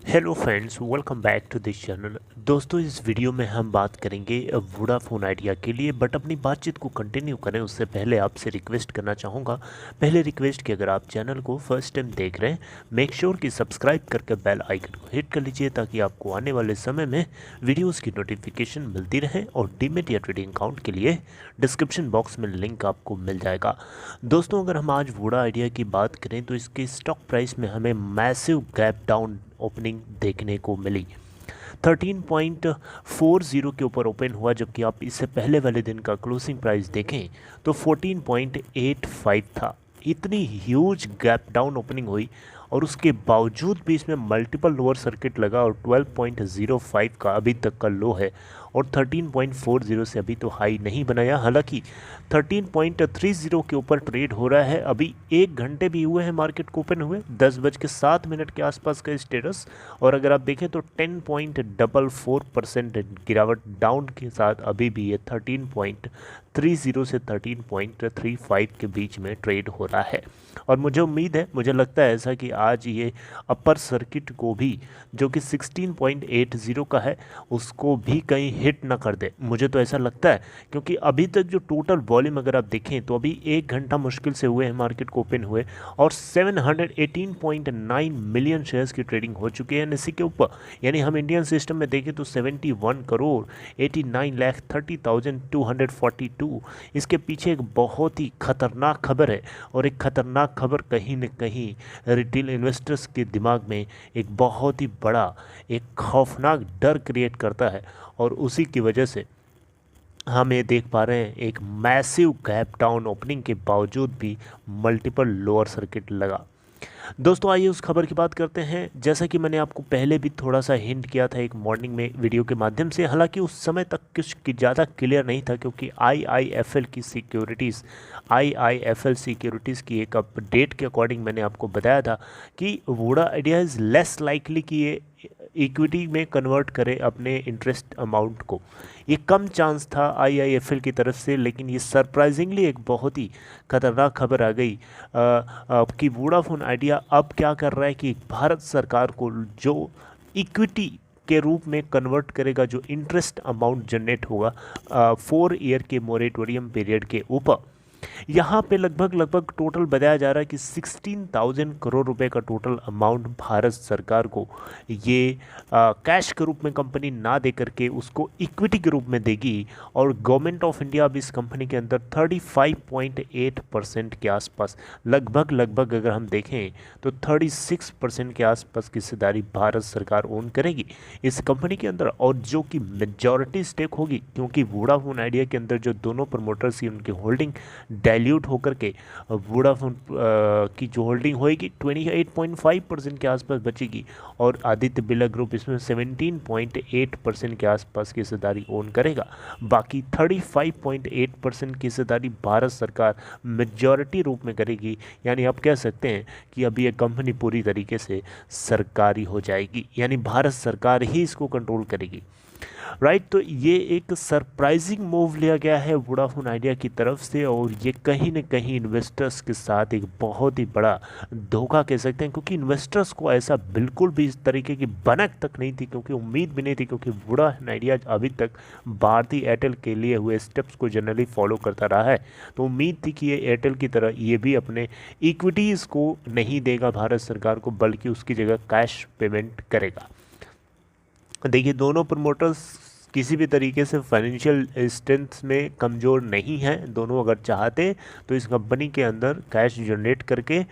Hello friends, welcome back to this channel. दोस्तों, इस video में हम बात करेंगे वोडाफोन आइडिया के लिए। बट अपनी बातचीत को कंटिन्यू करें उससे पहले आपसे रिक्वेस्ट करना चाहूँगा। पहले रिक्वेस्ट कि अगर आप चैनल को फर्स्ट टाइम देख रहे हैं, मेक श्योर कि सब्सक्राइब करके बेल आइकन को हिट कर लीजिए ताकि आपको आने वाले समय में वीडियोज़ की नोटिफिकेशन मिलती रहे। और डीमेट या ट्रेडिंग अकाउंट के लिए डिस्क्रिप्शन बॉक्स में लिंक आपको मिल जाएगा। दोस्तों, अगर हम आज वोडा आइडिया की बात करें तो इसके स्टॉक प्राइस में हमें मैसिव गैप डाउन ओपनिंग देखने को मिली। 13.40 के ऊपर ओपन हुआ, जबकि आप इससे पहले वाले दिन का क्लोजिंग प्राइस देखें तो 14.85 था। इतनी ह्यूज गैप डाउन ओपनिंग हुई और उसके बावजूद भी इसमें मल्टीपल लोअर सर्किट लगा और 12.05 का अभी तक का लो है और 13.40 से अभी तो हाई नहीं बनाया। हालांकि 13.30 के ऊपर ट्रेड हो रहा है। अभी 1 घंटे भी हुए हैं मार्केट को ओपन हुए, 10:07 के आसपास का स्टेटस। और अगर आप देखें तो 10.44% गिरावट डाउन के साथ अभी भी ये 13.30 से 13.35 के बीच में ट्रेड हो रहा है। और मुझे उम्मीद है, मुझे लगता है ऐसा कि आज ये अपर सर्किट को भी, जो कि 16.80 का है, उसको भी कहीं हिट ना कर दे। मुझे तो ऐसा लगता है, क्योंकि अभी तक जो टोटल वॉल्यूम अगर आप देखें तो अभी 1 घंटा मुश्किल से हुए हैं मार्केट को ओपन हुए और 718.9 मिलियन शेयर्स की ट्रेडिंग हो चुकी है एनएससी के ऊपर। यानी हम इंडियन सिस्टम में देखें तो 71 करोड़ 89,30,242। इसके पीछे एक बहुत ही खतरनाक खबर है और एक खतरनाक खबर कहीं न कहीं रिटेल इन्वेस्टर्स के दिमाग में एक बहुत ही बड़ा, एक खौफनाक डर क्रिएट करता है। और उसी की वजह से हम ये देख पा रहे हैं एक मैसिव गैप डाउन ओपनिंग के बावजूद भी मल्टीपल लोअर सर्किट लगा। दोस्तों, आइए उस खबर की बात करते हैं। जैसा कि मैंने आपको पहले भी थोड़ा सा हिंट किया था एक मॉर्निंग में वीडियो के माध्यम से, हालांकि उस समय तक कुछ ज़्यादा क्लियर नहीं था, क्योंकि आईआईएफएल सिक्योरिटीज़ की एक अपडेट के अकॉर्डिंग मैंने आपको बताया था कि Voda idea is less likely कि ये इक्विटी में कन्वर्ट करे अपने इंटरेस्ट अमाउंट को। ये कम चांस था आईआईएफएल की तरफ से, लेकिन ये सरप्राइजिंगली एक बहुत ही खतरनाक खबर आ गई कि वोडाफोन आइडिया अब क्या कर रहा है कि भारत सरकार को जो इक्विटी के रूप में कन्वर्ट करेगा, जो इंटरेस्ट अमाउंट जनरेट होगा 4 ईयर के मोरेटोरियम पीरियड के ऊपर। यहाँ पे लगभग टोटल बताया जा रहा है कि 16,000 करोड़ रुपए का टोटल अमाउंट भारत सरकार को ये कैश के रूप में कंपनी ना दे करके उसको इक्विटी के रूप में देगी। और गवर्नमेंट ऑफ इंडिया अब इस कंपनी के अंदर 35.8% के आसपास, लगभग अगर हम देखें तो 36% के आसपास की हिस्सेदारी भारत सरकार ओन करेगी इस कंपनी के अंदर। और जो कि मेजॉरिटी स्टेक होगी, क्योंकि वोडाफोन आइडिया के अंदर जो दोनों प्रमोटर्स ही उनकी होल्डिंग डाइल्यूट होकर के वोडाफोन की जो होल्डिंग होएगी 28.5% के आसपास बचेगी। और आदित्य बिरला ग्रुप इसमें 17.8% के आसपास की हिस्सेदारी ओन करेगा। बाकी 35.8% की हिस्सेदारी भारत सरकार मेजॉरिटी रूप में करेगी। यानी आप कह सकते हैं कि अभी ये कंपनी पूरी तरीके से सरकारी हो जाएगी, यानी भारत सरकार ही इसको कंट्रोल करेगी। राइट, तो ये एक सरप्राइजिंग मूव लिया गया है वोडाफोन आइडिया की तरफ से और ये कहीं न कहीं इन्वेस्टर्स के साथ एक बहुत ही बड़ा धोखा कह सकते हैं, क्योंकि इन्वेस्टर्स को ऐसा बिल्कुल भी इस तरीके की भनक तक नहीं थी, क्योंकि उम्मीद भी नहीं थी, क्योंकि वोडाफोन आइडिया अभी तक भारतीय एयरटेल के लिए हुए स्टेप्स को जनरली फॉलो करता रहा है। तो उम्मीद थी कि ये एयरटेल की तरह ये भी अपने इक्विटीज़ को नहीं देगा भारत सरकार को, बल्कि उसकी जगह कैश पेमेंट करेगा। देखिए, दोनों प्रमोटर्स किसी भी तरीके से फाइनेंशियल स्ट्रेंथ में कमज़ोर नहीं हैं। दोनों अगर चाहते तो इस कंपनी के अंदर कैश जनरेट करके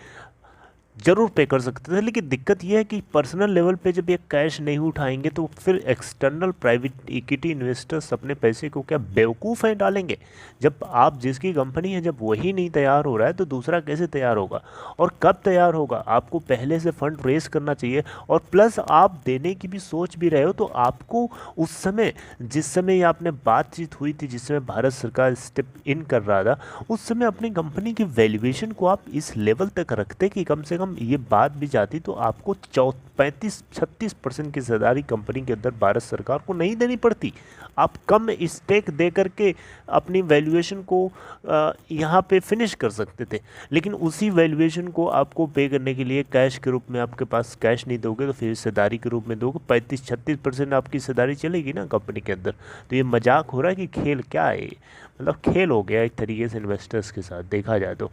ज़रूर पे कर सकते थे। लेकिन दिक्कत यह है कि पर्सनल लेवल पे जब ये कैश नहीं उठाएंगे तो फिर एक्सटर्नल प्राइवेट इक्विटी इन्वेस्टर्स अपने पैसे को क्या बेवकूफ़ हैं डालेंगे। जब आप जिसकी कंपनी है, जब वही नहीं तैयार हो रहा है तो दूसरा कैसे तैयार होगा और कब तैयार होगा। आपको पहले से फंड रेज करना चाहिए। और प्लस आप देने की भी सोच भी रहे हो तो आपको उस समय, जिस समय आपने बातचीत हुई थी, जिस समय भारत सरकार स्टेप इन कर रहा था, उस समय अपनी कंपनी की वैल्यूएशन को आप इस लेवल तक रखते कि कम से कम ये बात भी जाती तो आपको 35-36% की हिस्सेदारी कंपनी के अंदर भारत सरकार को नहीं देनी पड़ती। आप कम स्टेक दे करके अपनी वैल्यूएशन को यहाँ पे फिनिश कर सकते थे, लेकिन उसी वैल्यूएशन को आपको पे करने के लिए कैश के रूप में, आपके पास कैश नहीं दोगे तो फिर हिस्सेदारी के रूप में दोगे, 35-36% आपकी हिस्सेदारी चलेगी ना कंपनी के अंदर। तो ये मजाक हो रहा है कि खेल क्या है, मतलब खेल हो गया एक तरीके से इन्वेस्टर्स के साथ देखा जाए तो।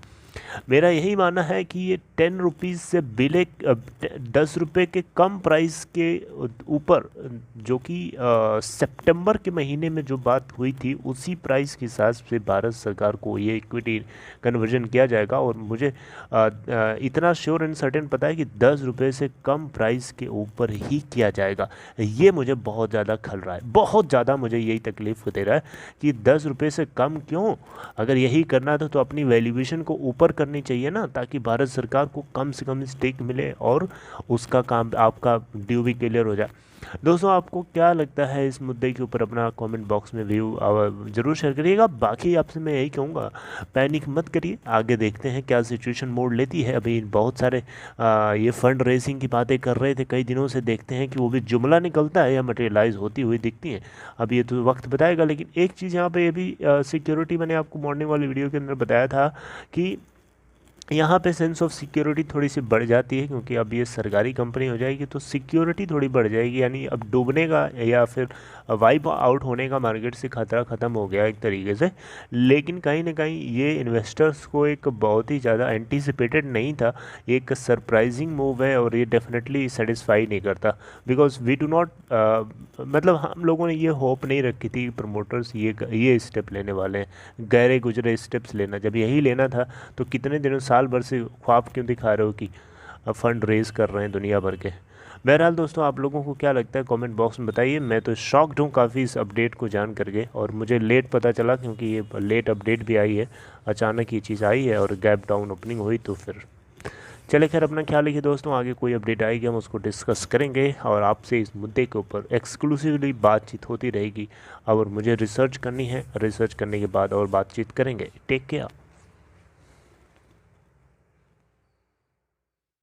मेरा यही मानना है कि ये 10 रुपीज़ से बिले 10 रुपये के कम प्राइस के ऊपर, जो कि सितंबर के महीने में जो बात हुई थी, उसी प्राइस के हिसाब से भारत सरकार को ये इक्विटी कन्वर्जन किया जाएगा। और मुझे इतना श्योर एंड सर्टेन पता है कि 10 रुपये से कम प्राइस के ऊपर ही किया जाएगा। ये मुझे बहुत ज़्यादा खल रहा है, बहुत ज़्यादा मुझे यही तकलीफ़ दे रहा है कि 10 रुपये से कम क्यों, अगर यही करना था तो अपनी वैल्यूएशन को ऊपर करनी चाहिए ना, ताकि भारत सरकार को कम से कम स्टेक मिले और उसका काम, आपका ड्यू भी क्लियर हो जाए। दोस्तों आपको क्या लगता है इस मुद्दे के ऊपर, अपना कमेंट बॉक्स में व्यू ज़रूर शेयर करिएगा। बाकी आपसे मैं यही कहूँगा, पैनिक मत करिए, आगे देखते हैं क्या सिचुएशन मोड़ लेती है। अभी बहुत सारे ये फंड रेजिंग की बातें कर रहे थे कई दिनों से, देखते हैं कि वो भी जुमला निकलता है या मटेरियलाइज होती हुई दिखती है, अब ये तो वक्त बताएगा। लेकिन एक चीज़ यहाँ पे ये भी सिक्योरिटी, मैंने आपको मॉर्निंग वाली वीडियो के अंदर बताया था कि यहाँ पे सेंस ऑफ सिक्योरिटी थोड़ी सी बढ़ जाती है, क्योंकि अब ये सरकारी कंपनी हो जाएगी तो सिक्योरिटी थोड़ी बढ़ जाएगी, यानी अब डूबने का या फिर वाइप आउट होने का मार्केट से खतरा ख़त्म हो गया एक तरीके से। लेकिन कहीं ना कहीं ये इन्वेस्टर्स को एक बहुत ही ज़्यादा एंटीसिपेटेड नहीं था, एक सरप्राइजिंग मूव है और ये डेफिनेटली सेटिस्फाई नहीं करता, बिकॉज वी डू नॉट, मतलब हम लोगों ने ये होप नहीं रखी थी प्रमोटर्स ये स्टेप लेने वाले हैं, गहरे गुजरे स्टेप्स लेना। जब यही लेना था तो कितने दिनों साल भर से ख्वाब क्यों दिखा रहे हो कि फंड रेज कर रहे हैं दुनिया भर के। बहरहाल दोस्तों, आप लोगों को क्या लगता है कमेंट बॉक्स में बताइए। मैं तो शॉक्ड हूँ काफ़ी इस अपडेट को जान करके, और मुझे लेट पता चला क्योंकि ये लेट अपडेट भी आई है, अचानक ये चीज़ आई है और गैप डाउन ओपनिंग हुई। तो फिर चले, खैर अपना ख्याल रखिए दोस्तों, आगे कोई अपडेट आएगी हम उसको डिस्कस करेंगे और आपसे इस मुद्दे के ऊपर एक्सक्लूसिवली बातचीत होती रहेगी। और मुझे रिसर्च करनी है, रिसर्च करने के बाद और बातचीत करेंगे। Take care.